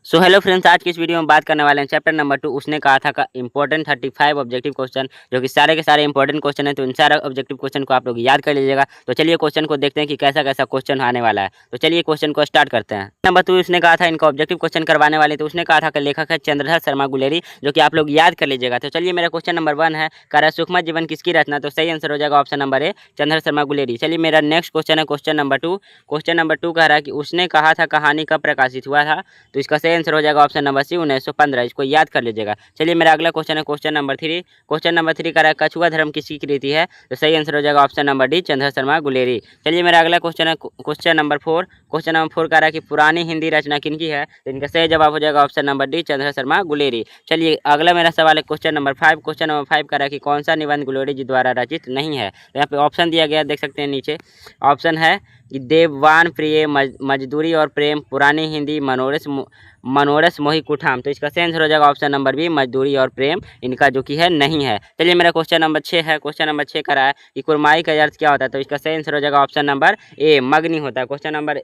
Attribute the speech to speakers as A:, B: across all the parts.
A: So hello friends, आज की इस वीडियो में बात करने वाले हैं चैप्टर नंबर 2 उसने कहा था का इंपॉर्टेंट 35 ऑब्जेक्टिव क्वेश्चन, जो कि सारे के सारे इंपॉर्टेंट क्वेश्चन है। तो इन सारे ऑब्जेक्टिव क्वेश्चन को आप लोग याद कर लीजिएगा। तो चलिए क्वेश्चन को देखते हैं कि कैसा कैसा क्वेश्चन आने वाला है। तो चलिए क्वेश्चन को स्टार्ट करते हैं। नंबर 2 उसने कहा था इनका ऑब्जेक्टिव क्वेश्चन करवाने वाले, तो उसने कहा था कि लेखक है चंद्रधर शर्मा गुलेरी, जो कि आप लोग याद कर लीजिएगा। तो चलिए मेरा क्वेश्चन नंबर 1 है, कह रहा है सूक्ष्म जीवन किसकी रचना। तो सही आंसर हो जाएगा option number A, Chandradhar Sharma Guleri. चलिए मेरा नेक्स्ट क्वेश्चन है क्वेश्चन नंबर 2। क्वेश्चन नंबर 2 कह रहा है कि उसने कहा था कहानी कब प्रकाशित हुआ था। तो इसका सही आंसर हो जाएगा ऑप्शन नंबर सी, 1915। इसको याद कर लीजिएगा। चलिए मेरा अगला क्वेश्चन है क्वेश्चन नंबर 3। क्वेश्चन नंबर 3 कह रहा है कछुआ धर्म किसकी कृति है। तो सही आंसर हो जाएगा option number D, Chandradhar Sharma Guleri. चलिए मेरा अगला क्वेश्चन है क्वेश्चन नंबर 4। क्वेश्चन नंबर 4 कह रहा है कि पुरानी हिंदी रचना किनकी है। तो इनका सही जवाब हो जाएगा option number D, Chandradhar Sharma Guleri. चलिए अगला मेरा सवाल है क्वेश्चन नंबर 5। क्वेश्चन नंबर 5 कह रहा है कि कौन सा निबंध गुलेरी जी द्वारा रचित नहीं है। तो यहाँ पे ऑप्शन दिया गया, देख सकते हैं नीचे। ऑप्शन है कि देववान प्रिय, मजदूरी और प्रेम, पुरानी हिंदी, मनोरस मोही कुठाम। तो इसका सही आंसर हो जाएगा ऑप्शन नंबर बी, मजदूरी और प्रेम। इनका जो कि है नहीं है। चलिए मेरा क्वेश्चन नंबर 6 है। क्वेश्चन नंबर 6 करा है कि कुरमाई का अर्थ क्या होता है। तो इसका सही आंसर हो जाएगा ऑप्शन नंबर ए, मगनी होता है। क्वेश्चन नंबर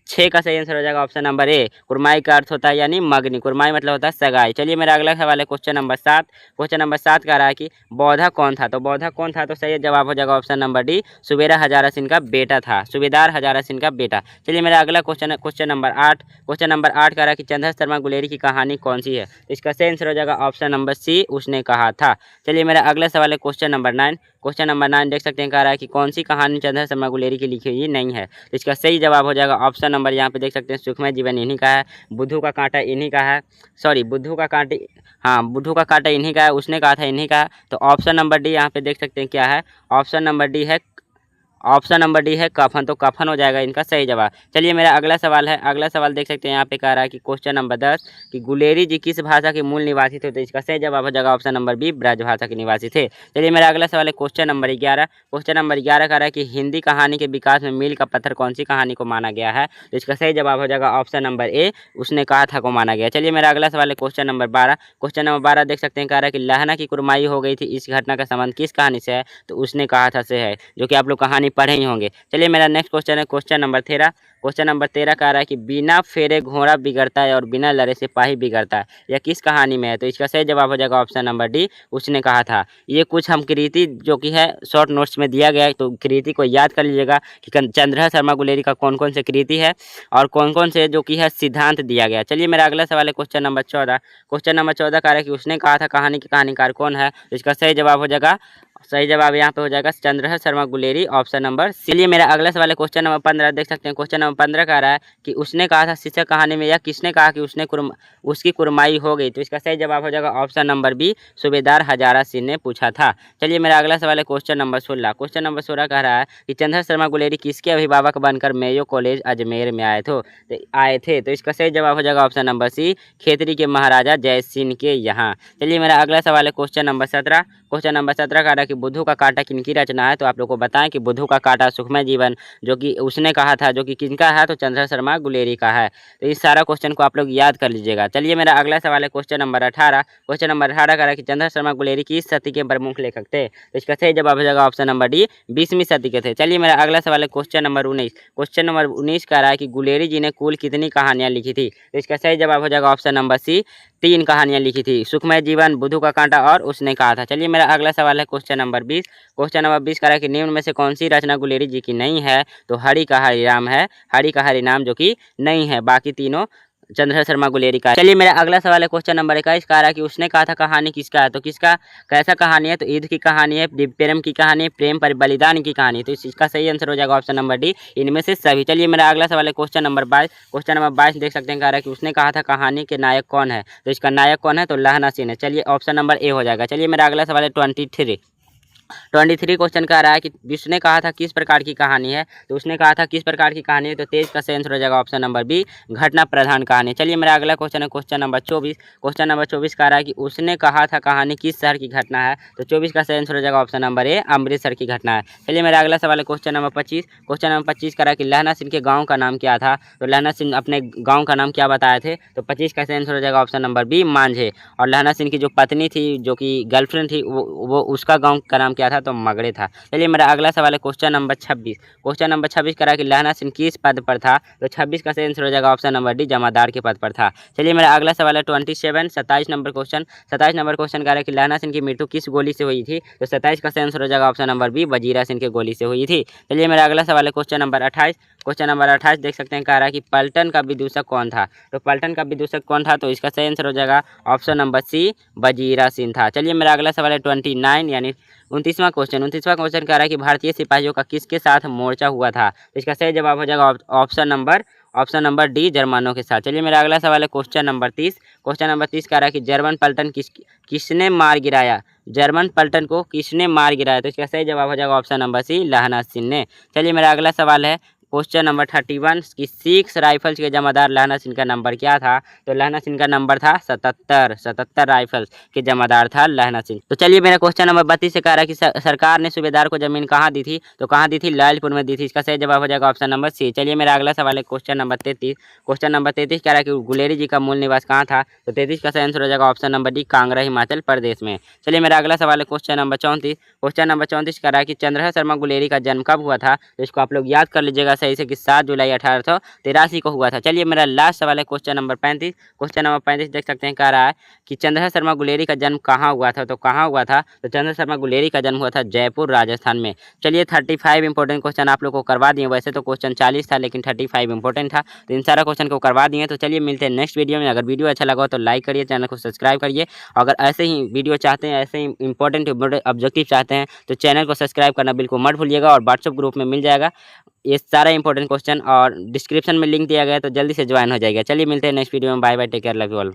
A: 6 का सही आंसर हो जाएगा ऑप्शन नंबर ए, कुरमाई का अर्थ होता है यानी मगनी। कुरमाई मतलब होता है सगाई। चलिए मेरा अगला सवाल है क्वेश्चन नंबर 7। क्वेश्चन नंबर 7 कह रहा है कि बौद्धा कौन था। तो बौद्धा कौन था। तो सही जवाब हो जाएगा ऑप्शन नंबर डी, सुबेरा हजारा सिंह का बेटा था, सूबेदार हजारा सिंह का बेटा। चलिए मेरा अगला क्वेश्चन है क्वेश्चन नंबर 8। क्वेश्चन नंबर 8 कह रहा है कि चंद्रधर शर्मा गुलेरी की कहानी कौन सी है। तो इसका सही आंसर हो जाएगा ऑप्शन नंबर सी, उसने कहा था। चलिए मेरा अगला सवाल है क्वेश्चन नंबर 9। क्वेश्चन नंबर 9 देख सकते हैं, कह रहा है कि कौन सी कहानी चंद्रधर शर्मा गुलेरी की लिखी हुई नहीं है। तो इसका सही जवाब हो जाएगा ऑप्शन नंबर, यहाँ पे देख सकते हैं, सूक्ष्म जीवन इन्हीं का है, बुद्धू का कांटा इन्हीं का है, सॉरी बुद्धू का कांटे, हाँ बुद्धू का कांटा इन्हीं का है, उसने कहा था इन्हीं का है। तो ऑप्शन नंबर डी यहाँ पे देख सकते हैं क्या है, ऑप्शन नंबर डी है, ऑप्शन नंबर डी है कफन। तो कफन हो जाएगा इनका सही जवाब। चलिए मेरा अगला सवाल है। अगला सवाल देख सकते हैं, यहाँ पे कह रहा है कि क्वेश्चन नंबर 10 कि गुलेरी जी किस भाषा के मूल निवासी थे। तो इसका सही जवाब हो जाएगा ऑप्शन नंबर बी, ब्रज भाषा के निवासी थे। चलिए मेरा अगला सवाल है क्वेश्चन नंबर 11। क्वेश्चन नंबर 11 कह रहा है कि हिंदी कहानी के विकास में मील का पत्थर कौन सी कहानी को माना गया है। तो इसका सही जवाब हो जाएगा ऑप्शन नंबर ए, उसने कहा था को माना गया। चलिए मेरा अगला सवाल है क्वेश्चन नंबर 12। क्वेश्चन नंबर 12 देख सकते हैं, कह रहा है कि लहना की कुरमाई हो गई थी, इस घटना का संबंध किस कहानी से है। तो उसने कहा था से है, जो कि आप लोग कहानी पढ़े ही होंगे। चलिए मेरा नेक्स्ट क्वेश्चन है क्वेश्चन नंबर 13। क्वेश्चन नंबर 13 कह रहा है कि बिना फेरे घोड़ा बिगड़ता है और बिना लड़े सिपाही बिगड़ता है, यह किस कहानी में है। तो इसका सही जवाब हो जाएगा ऑप्शन नंबर डी, उसने कहा था। ये कुछ हम कृति जो कि है शॉर्ट नोट्स में दिया गया है, तो कृति को याद कर लीजिएगा कि चंद्रधर शर्मा गुलेरी का कौन कौन से कृति है और कौन कौन से जो कि है सिद्धांत दिया गया। चलिए मेरा अगला सवाल है क्वेश्चन नंबर 14। क्वेश्चन नंबर 14 कह रहा है कि उसने कहा था कहानी के कहानीकार कौन है। तो इसका सही जवाब हो जाएगा, सही जवाब यहाँ पे हो जाएगा Chandradhar Sharma Guleri, option number C. चलिए मेरा अगला सवाल है क्वेश्चन नंबर 15। देख सकते हैं क्वेश्चन नंबर 15 कह रहा है कि उसने कहा था शीर्षक कहानी में, या किसने कहा कि उसकी कुरमाई हो गई। तो इसका सही जवाब हो जाएगा ऑप्शन नंबर बी, सूबेदार हजारा सिंह ने पूछा था। चलिए मेरा अगला सवाल है क्वेश्चन नंबर 16। क्वेश्चन नंबर 16 कह रहा है कि चंद्रधर शर्मा गुलेरी किसके अभिभावक बनकर मेयो कॉलेज अजमेर में आए थे। तो इसका सही जवाब हो जाएगा ऑप्शन नंबर सी, खेतरी के महाराजा जय सिंह के यहाँ। चलिए मेरा अगला सवाल है क्वेश्चन नंबर 17। क्वेश्चन नंबर 17 कह रहा है कि बुद्धू का कांटा किनकी रचना है। तो आप लोग को बताएं कि बुद्धू का कांटा सूक्ष्म जीवन जो कि उसने कहा था, जो कि किनका है। तो चंद्रधर शर्मा गुलेरी का है। तो इस सारा क्वेश्चन को आप लोग याद कर लीजिएगा। चलिए मेरा अगला सवाल है क्वेश्चन नंबर 18। क्वेश्चन नंबर 18 कह रहा है कि चंद्रधर शर्मा गुलेरी किस सदी के प्रमुख लेखक थे। तो इसका सही जवाब हो जाएगा ऑप्शन नंबर डी, 20वीं सदी के थे। चलिए मेरा अगला सवाल है क्वेश्चन नंबर 19। क्वेश्चन नंबर 19 कह रहा है कि गुलेरी जी ने कुल कितनी कहानियां लिखी थी। तो इसका सही जवाब हो जाएगा ऑप्शन नंबर सी, 3 कहानियां लिखी थी, सुखमय जीवन, बुद्धू का कांटा और उसने कहा था। चलिए मेरा अगला सवाल है क्वेश्चन नंबर 20। क्वेश्चन नंबर 20 कह रहा है कि निम्न में से कौन सी रचना गुलेरी जी की नहीं है। तो हरि का हरिनाम है, हरि का हरिनाम जो कि नहीं है, बाकी तीनों चंद्रधर शर्मा गुलेरी का है। चलिए मेरा अगला सवाल है क्वेश्चन नंबर 21। कह रहा है कि उसने कहा था कहानी किसका है। तो किसका कैसा कहानी है। तो ईद की कहानी है, प्रेम की कहानी है, प्रेम पर बलिदान की कहानी। तो इसका सही आंसर हो जाएगा ऑप्शन नंबर डी, इनमें से सभी। चलिए मेरा अगला सवाल है क्वेश्चन नंबर 22। क्वेश्चन नंबर 22 देख सकते हैं, कह रहा है कि उसने कहा था कहानी के नायक कौन है। तो इसका नायक कौन है। तो लहना सिंह है। चलिए ऑप्शन नंबर ए हो जाएगा। चलिए मेरा अगला सवाल है 23 क्वेश्चन कह रहा है कि उसने कहा था किस प्रकार की कहानी है। तो उसने कहा था किस प्रकार की कहानी है। तो तेज का सही आंसर हो जाएगा ऑप्शन नंबर बी, घटना प्रधान कहानी। चलिए मेरा अगला क्वेश्चन है क्वेश्चन नंबर 24। क्वेश्चन नंबर 24 कह रहा है कि उसने कहा था कहानी किस शहर की घटना है। तो 24 का सही आंसर हो जाएगा ऑप्शन नंबर ए, अमृतसर की घटना है। चलिए मेरा अगला सवाल है क्वेश्चन नंबर 25। क्वेश्चन नंबर 25 कह रहा है कि लहना सिंह के गाँव का नाम क्या था। तो लहना सिंह अपने गाँव का नाम क्या बताए थे। तो 25 का सही आंसर हो जाएगा ऑप्शन नंबर बी, मांझे। और लहना सिंह की जो पत्नी थी, जो कि गर्लफ्रेंड थी, वो उसका गाँव का नाम क्या था, तो मगड़े था। चलिए मेरा अगला सवाल है क्वेश्चन नंबर 26। क्वेश्चन नंबर 26 करा कि लहना सिंह किस पद पर था, तो 26 का सही आंसर हो जाएगा ऑप्शन नंबर डी, जमादार के पद पर था। चलिए मेरा अगला सवाल है 27 नंबर क्वेश्चन। 27 नंबर क्वेश्चन करा कि लहना सिंह की मृत्यु किस गोली से हुई थी, तो 27 का सही आंसर हो जाएगा option number B, Wazira Singh की गोली से हुई थी। चलिए मेरा अगला सवाल है क्वेश्चन नंबर 28। क्वेश्चन नंबर 28 देख सकते हैं, कह रहा है कि पलटन का विदूषक कौन था, तो पलटन का विदूषक कौन था, तो इसका सही आंसर हो जाएगा option number C, Wazira Singh था। चलिए मेरा अगला सवाल है 29 यानी 29वां क्वेश्चन। 29वां क्वेश्चन कह रहा है कि भारतीय सिपाहियों का किसके साथ मोर्चा हुआ था, तो इसका सही जवाब हो जाएगा ऑप्शन नंबर डी, जर्मनों के साथ। चलिए मेरा अगला सवाल है क्वेश्चन नंबर 30। क्वेश्चन नंबर 30 कह रहा है कि जर्मन पलटन किसने मार गिराया, जर्मन पलटन को किसने मार गिराया, तो इसका सही जवाब हो जाएगा ऑप्शन नंबर सी, लहना सिंह ने। चलिए मेरा अगला सवाल है क्वेश्चन नंबर 31 की सिक्स राइफल्स के जमादार लहना सिंह का नंबर क्या था, तो लहना सिंह का नंबर था 77 राइफल्स के जमादार था लहना सिंह। तो चलिए मेरा क्वेश्चन नंबर 32 से कह रहा है कि सरकार ने सूबेदार को जमीन कहाँ दी थी, तो कहाँ दी थी, लालपुर में दी थी। इसका सही जवाब हो जाएगा ऑप्शन नंबर सी। चलिए मेरा अगला सवाल है क्वेश्चन नंबर 33। क्वेश्चन नंबर 33 कह रहा है कि गुलेरी जी का मूल निवास कहाँ था, तो 33 का सही आंसर हो जाएगा option number D, Kangra Himachal Pradesh में। चलिए मेरा अगला सवाल है क्वेश्चन नंबर 34। क्वेश्चन नंबर 34 कह रहा है कि चंद्रशेखर शर्मा गुलेरी का जन्म कब हुआ था, तो इसको आप लोग याद कर लीजिएगा सही से कि 7 जुलाई 1883 को हुआ था। चलिए मेरा लास्ट सवाल है क्वेश्चन नंबर 35। क्वेश्चन नंबर 35 देख सकते हैं, कह रहा है कि चंद्रशेखर शर्मा गुलेरी का जन्म कहाँ हुआ था, तो कहाँ हुआ था, तो चंद्रशेखर शर्मा गुलेरी का जन्म हुआ था जयपुर राजस्थान में। चलिए 35 इंपॉर्टेंट क्वेश्चन आप लोग को करवा दिए। वैसे तो क्वेश्चन 40 था लेकिन 35 इंपॉर्टेंट था, तो इन सारा क्वेश्चन को करवा दिए। तो चलिए मिलते हैं नेक्स्ट वीडियो में। अगर वीडियो अच्छा लगा हो तो लाइक करिए, चैनल को सब्सक्राइब करिए। अगर ऐसे ही वीडियो चाहते हैं, ऐसे ही इंपॉर्टेंट ऑब्जेक्टिव चाहते हैं, तो चैनल को सब्सक्राइब करना बिल्कुल मत भूलिएगा। और व्हाट्सएप ग्रुप में मिल जाएगा ये सारा इंपॉर्टेंट क्वेश्चन, और डिस्क्रिप्शन में लिंक दिया गया है, तो जल्दी से ज्वाइन हो जाएगा। चलिए मिलते हैं नेक्स्ट वीडियो में। Bye bye, take care, love you all.